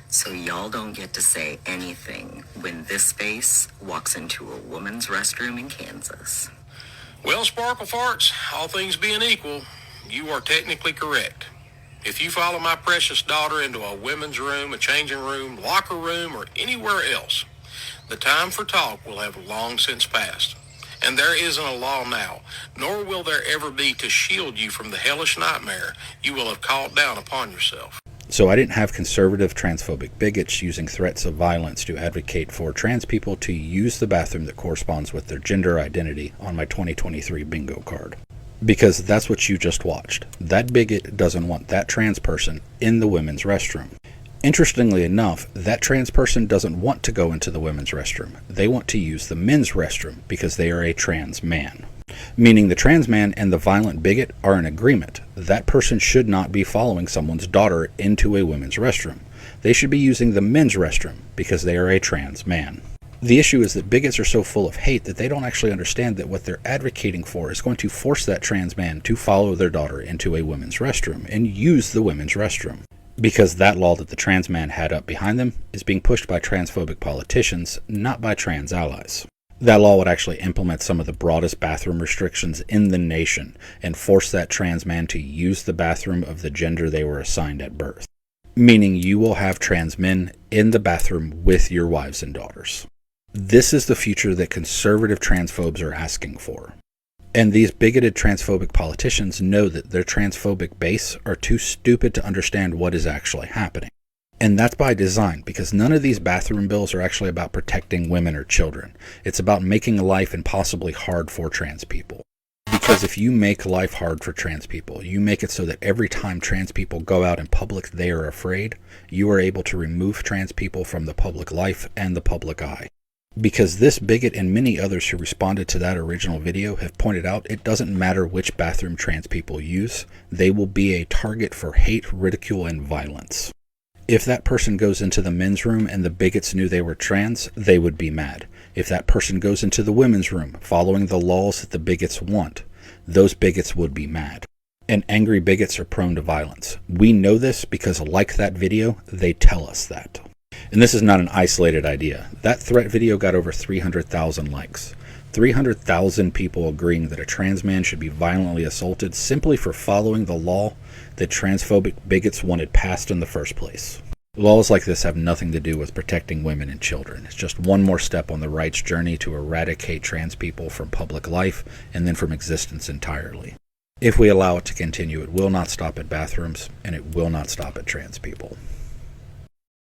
So y'all don't get to say anything when this face walks into a woman's restroom in Kansas. Well, Sparkle Farts, all things being equal, you are technically correct. If you follow my precious daughter into a women's room, a changing room, locker room, or anywhere else, the time for talk will have long since passed. And there isn't a law now, nor will there ever be to shield you from the hellish nightmare you will have called down upon yourself. So I didn't have conservative transphobic bigots using threats of violence to advocate for trans people to use the bathroom that corresponds with their gender identity on my 2023 bingo card. Because that's what you just watched. That bigot doesn't want that trans person in the women's restroom. Interestingly enough, that trans person doesn't want to go into the women's restroom. They want to use the men's restroom because they are a trans man. Meaning the trans man and the violent bigot are in agreement. That person should not be following someone's daughter into a women's restroom. They should be using the men's restroom because they are a trans man. The issue is that bigots are so full of hate that they don't actually understand that what they're advocating for is going to force that trans man to follow their daughter into a women's restroom and use the women's restroom. Because that law that the trans man had up behind them is being pushed by transphobic politicians, not by trans allies. That law would actually implement some of the broadest bathroom restrictions in the nation and force that trans man to use the bathroom of the gender they were assigned at birth. Meaning you will have trans men in the bathroom with your wives and daughters. This is the future that conservative transphobes are asking for. And these bigoted transphobic politicians know that their transphobic base are too stupid to understand what is actually happening. And that's by design, because none of these bathroom bills are actually about protecting women or children. It's about making life impossibly hard for trans people. Because if you make life hard for trans people, you make it so that every time trans people go out in public they are afraid, you are able to remove trans people from the public life and the public eye. Because this bigot and many others who responded to that original video have pointed out it doesn't matter which bathroom trans people use, they will be a target for hate, ridicule, and violence. If that person goes into the men's room and the bigots knew they were trans, they would be mad. If that person goes into the women's room, following the laws that the bigots want, those bigots would be mad. And angry bigots are prone to violence. We know this because, like that video, they tell us that. And this is not an isolated idea. That threat video got over 300,000 likes. 300,000 people agreeing that a trans man should be violently assaulted simply for following the law that transphobic bigots wanted passed in the first place. Laws like this have nothing to do with protecting women and children. It's just one more step on the right's journey to eradicate trans people from public life and then from existence entirely. If we allow it to continue, it will not stop at bathrooms, and it will not stop at trans people.